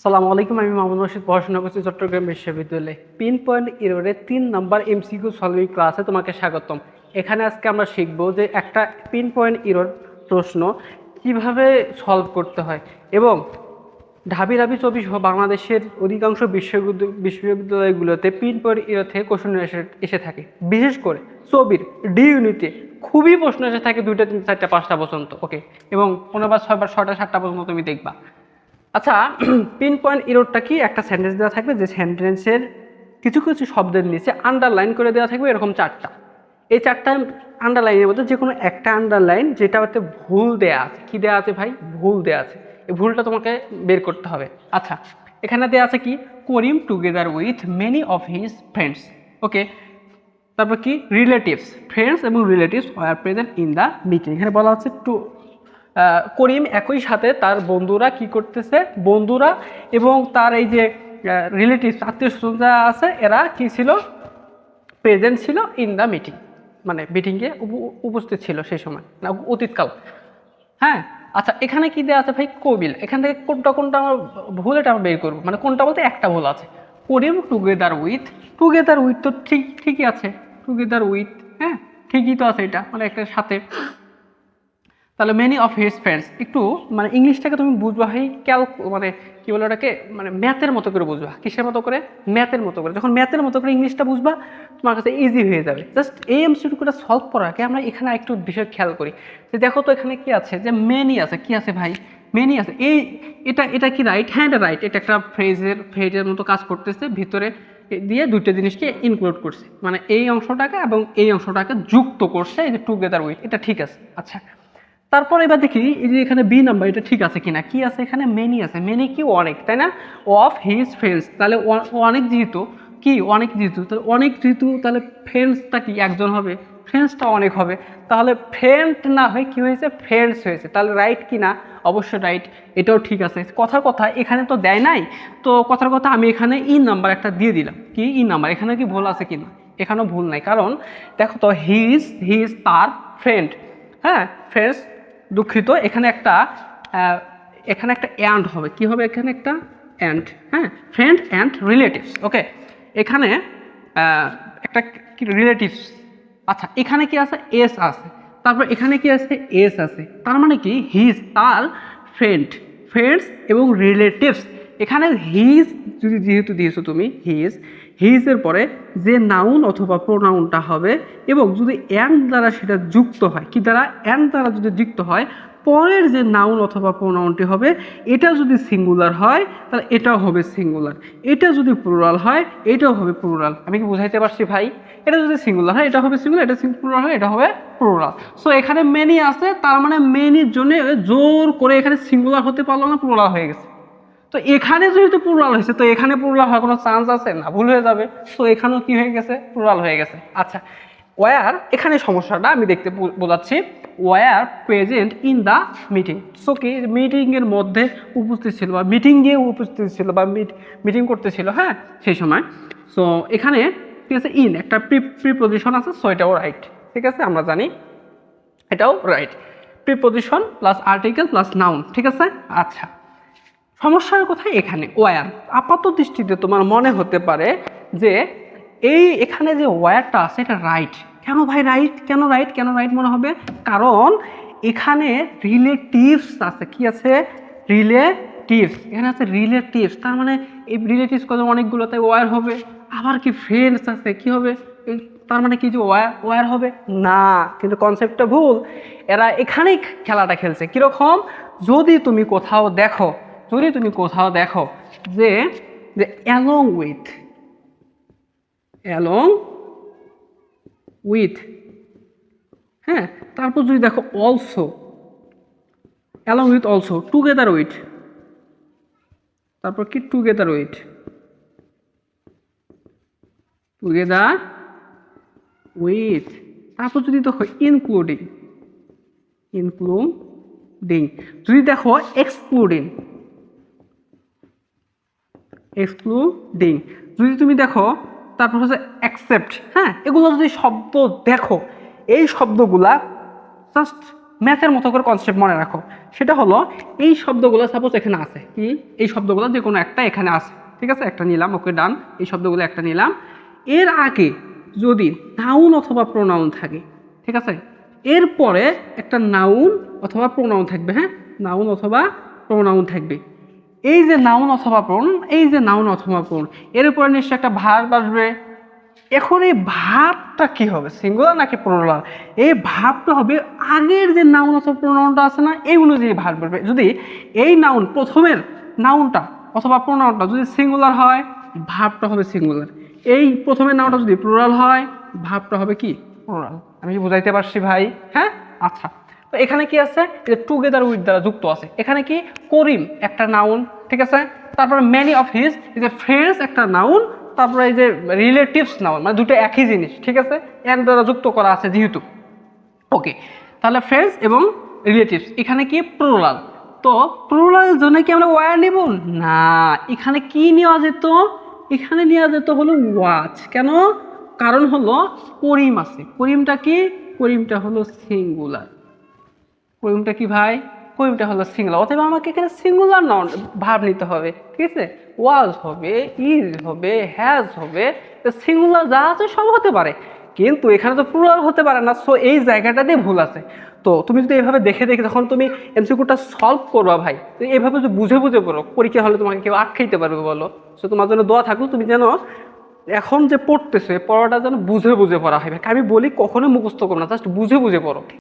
আসসালামু আলাইকুম, আমি মামুন রশিদ পড়াশোনা করছি চট্টগ্রাম বিশ্ববিদ্যালয়ে। পিন পয়েন্ট এররের 3 নাম্বার এমসিকিউ সলভিং ক্লাসে তোমাকে স্বাগতম। এখানে আজকে আমরা শিখব যে একটা পিন পয়েন্ট এরর প্রশ্ন কিভাবে সলভ করতে হয় এবং ঢাবি 24 বাংলাদেশের অধিকাংশ বিশ্ববিদ্যালয়গুলোতে পিন পয়েন্ট এরর থেকে কোশ্চেন এসে থাকে। বিশেষ করে চবির ডি ইউনিটে খুবই প্রশ্ন এসে থাকে 2টা 3টা 4টা 5টা পর্যন্ত। ওকে, এবং 5বার 6বার 6টা 7টা পর্যন্ত তুমি দেখবা। আচ্ছা, পিন পয়েন্ট এররটা কি? একটা সেন্টেন্স দেওয়া থাকবে, যে সেন্টেন্সের কিছু কিছু শব্দের নিচে আন্ডারলাইন করে দেওয়া থাকবে এরকম 4টা। এই 4টা আন্ডারলাইনের মধ্যে যে কোনো একটা আন্ডারলাইন যেটা হতে ভুল দেয়া আছে। কি দেয়া আছে ভাই? ভুল দেয়া আছে। এই ভুলটা তোমাকে বের করতে হবে। আচ্ছা, এখানে দেয়া আছে কি? Karim together with many of his friends. Okay, তারপর কি? রিলেটিভস, ফ্রেন্ডস এবং relatives were present in the meeting. এখানে বলা হচ্ছে করিম একই সাথে তার বন্ধুরা কি করতেছে, বন্ধুরা এবং তার এই যে রিলেটিভস আত্মীয় স্বজনরা আছে, এরা কি ছিল? প্রেজেন্ট ছিল ইন দ্য মিটিং, মানে মিটিংয়ে উপস্থিত ছিল সেই সময়, না অতীতকাল। হ্যাঁ, আচ্ছা, এখানে কি দেওয়া আছে ভাই? কবিল। এখান থেকে কোনটা কোনটা আমার ভুল, এটা আমরা বের করবো। মানে কোনটা বলতে একটা ভুল আছে। করিম টুগেদার উইথ, টুগেদার উইথ তো ঠিকই আছে, টুগেদার উইথ, হ্যাঁ ঠিকই তো আছে, এটা মানে একটা সাথে। তাহলে মেনি অফ হিজ ফ্রেন্ডস, একটু মানে ইংলিশটাকে তুমি বুঝবা ভাই মানে কি বলে ওটাকে, মানে ম্যাথের মতো করে বুঝবা। কিসের মতো করে? ম্যাথের মতো করে। যখন ম্যাথের মতো করে ইংলিশটা বুঝবা, তোমার কাছে ইজি হয়ে যাবে। জাস্ট এই এমসিকিউটা সলভ করার আগে আমরা এখানে একটু বিষয় খেয়াল করি। যে দেখো তো এখানে কি আছে, যে মেনি আছে। কি আছে ভাই? মেনি আছে। এটা কি রাইট? হ্যাঁ, এটা রাইট। এটা একটা ফ্রেজের মতো কাজ করতেছে, ভিতরে দিয়ে দুইটা জিনিসকে ইনক্লুড করছে, মানে এই অংশটাকে এবং এই অংশটাকে যুক্ত করছে, এই যে টুগেদার উইথ, এটা ঠিক আছে। আচ্ছা, তারপর এবার দেখি এই যে এখানে বি নাম্বার, এটা ঠিক আছে কিনা। কি আছে এখানে? মেনি আছে। মেনি কি? অনেক, তাই না? অফ হিজ ফ্রেন্ডস, তাহলে অনেক যেহেতু কি, অনেক যেহেতু, তাহলে অনেক যেহেতু, তাহলে ফ্রেন্ডসটা কি একজন হবে? ফ্রেন্ডসটা অনেক হবে। তাহলে ফ্রেন্ড না হয়ে কি হয়েছে? ফ্রেন্ডস হয়েছে। তাহলে রাইট কি না? অবশ্যই রাইট, এটাও ঠিক আছে। কথার কথা এখানে তো দেয় নাই, তো কথার কথা আমি এখানে ই নাম্বার একটা দিয়ে দিলাম। কি ই নাম্বার? এখানে কি ভুল আছে কিনা? এখানেও ভুল নাই, কারণ দেখো তো হিজ তার ফ্রেন্ড, হ্যাঁ ফ্রেন্ডস, দুঃখিত, এখানে একটা অ্যান্ড হবে। কি হবে? এখানে একটা অ্যান্ড, হ্যাঁ, ফ্রেন্ড অ্যান্ড রিলেটিভস। ওকে, এখানে একটা রিলেটিভস। আচ্ছা, এখানে কি আছে? এস আছে। তারপর এখানে কি আছে? এস আছে। তার মানে কি? হিজ তার ফ্রেন্ডস এবং রিলেটিভস। এখানে হিজ যদি যেহেতু দিয়েছো তুমি হিজের পরে যে নাউন অথবা প্রোনাউনটা হবে, এবং যদি অ্যান্ড দ্বারা সেটা যুক্ত হয়, কি দ্বারা? অ্যান্ড দ্বারা যদি যুক্ত হয়, পরের যে নাউন অথবা প্রোনাউনটি হবে, এটা যদি সিঙ্গুলার হয় তাহলে এটাও হবে সিঙ্গুলার, এটা যদি প্লুরাল হয় এটাও হবে প্লুরাল। আমি কি বুঝাইতে পারছি ভাই? এটা যদি সিঙ্গুলার হয় এটা হবে সিঙ্গুলার, এটা প্লুরাল হয় এটা হবে প্লুরাল। সো এখানে মেনি আছে, তার মানে মেনির জন্য জোর করে এখানে সিঙ্গুলার হতে পারলো না, প্লুরাল হয়ে গেছে। তো এখানে যেহেতু প্লুরাল হয়েছে, তো এখানে প্লুরাল হওয়ার কোনো চান্স আছে না, ভুল হয়ে যাবে। সো এখানেও কি হয়ে গেছে? প্লুরাল হয়ে গেছে। আচ্ছা, ওয়ার, এখানে সমস্যাটা আমি দেখতে বোঝাচ্ছি। War present in the meeting. So কি মিটিংয়ের মধ্যে উপস্থিত ছিল, বা মিটিংয়ে উপস্থিত ছিল, বা মিটিং করতেছিল, হ্যাঁ সেই সময়। সো এখানে ঠিক আছে, ইন একটা প্রিপোজিশন আছে, সো এটাও রাইট। ঠিক আছে, আমরা জানি এটাও right. Preposition plus article plus noun, ঠিক আছে। আচ্ছা, সমস্যার কথা এখানে ওয়ার। আপাত দৃষ্টিতে তোমার মনে হতে পারে যে এখানে যে ওয়ারটা আছে এটা রাইট। কেন ভাই রাইট? কেন রাইট মনে হবে? কারণ এখানে রিলেটিভস আছে। কি আছে? রিলেটিভস। এখানে আছে রিলেটিভস, তার মানে এই রিলেটিভস কত অনেকগুলো, তাই ওয়ার হবে। আবার কি ফ্রেন্ডস আছে, কি হবে? তার মানে কি যে ওয়ার হবে না, কিন্তু কনসেপ্টটা ভুল। এরা এখানেই খেলাটা খেলছে। কিরকম? যদি তুমি কোথাও দেখো যে অ্যালং উইথ, হ্যাঁ, তারপর যদি দেখো also, along with also, together with, তারপর কি? টুগেদার উইথ তারপর যদি দেখো ইনক্লুডিং, যদি দেখো এক্সক্লুডিং, যদি তুমি দেখো তারপর হচ্ছে অ্যাকসেপ্ট, হ্যাঁ, এগুলো যদি শব্দ দেখো, এই শব্দগুলা জাস্ট ম্যাথের মতো করে কনসেপ্ট মনে রাখো। সেটা হলো এই শব্দগুলো সাপোজ এখানে আছে, কি এই শব্দগুলো যে কোনো একটা এখানে আছে, ঠিক আছে, একটা নিলাম, ওকে ডান, এই শব্দগুলো একটা নিলাম। এর আগে যদি নাউন অথবা প্রোনাউন থাকে, ঠিক আছে, এরপরে একটা নাউন অথবা প্রোনাউন থাকবে, হ্যাঁ, নাউন অথবা প্রোনাউন থাকবে। এই যে নাউন অথবা প্রোনাউন, এই যে নাউন অথবা প্রোনাউন, এর উপরে নিশ্চয়ই একটা ভার্ব আসবে। এখন এই ভাবটা কি হবে, সিঙ্গুলার নাকি প্লুরাল? এই ভাবটা হবে আগের যে নাউন অথবা প্রোনাউনটা আছে না, এই অনুযায়ী ভাব বলবে। যদি এই নাউন প্রথমের নাউনটা অথবা প্রোনাউনটা যদি সিঙ্গুলার হয়, ভাবটা হবে সিঙ্গুলার। এই প্রথমের নাউনটা যদি প্লুরাল হয়, ভাবটা হবে কি, প্লুরাল। আমি কি বুঝাইতে পারছি ভাই? হ্যাঁ, আচ্ছা। তো এখানে কি আছে, যে টুগেদার উইথ দ্বারা যুক্ত আছে। এখানে কি, করিম একটা নাউন, ঠিক আছে, তারপরে মেনি অফ হিজ যে ফ্রেন্ডস একটা নাউন, তারপরে এই যে রিলেটিভস নাউন, মানে দুটো একই জিনিস, ঠিক আছে, এর দ্বারা যুক্ত করা আছে যেহেতু। ওকে, তাহলে ফ্রেন্ডস এবং রিলেটিভস এখানে কি প্লুরাল। তো প্লুরালের জন্য কি আমরা ওয়ার নিব না, এখানে কি নেওয়া যেত, এখানে নেওয়া যেত হলো ওয়াচ। কেন? কারণ হলো করিম আছে, করিমটা কি, করিমটা হলো সিঙ্গুলার। করিমটা কি ভাই, করিমটা হলো সিঙ্গুলার, অতএব আমাকে এখানে সিঙ্গুলার নাউন ভার্ব নিতে হবে, ঠিক আছে, ওয়াজ হবে, ইজ হবে, হ্যাজ হবে, সিঙ্গুলার যা আছে সব হতে পারে, কিন্তু এখানে তো প্লুরাল হতে পারে না। সো এই জায়গাটাতে ভুল আছে। তো তুমি যদি এইভাবে দেখে দেখে যখন তুমি এমসিকিউটা সলভ করবা ভাই, তো এইভাবে যদি বুঝে বুঝে পড়ো, পরীক্ষা হলে তোমাকে কেউ আটকাইতে পারবে বলো? সো তোমার জন্য দোয়া থাকুক, তুমি যেন এখন যে পড়তেছো এই পড়াটা যেন বুঝে বুঝে পড়া হয়। আমি বলি কখনো মুখস্থ করো না, জাস্ট বুঝে বুঝে পড়ো।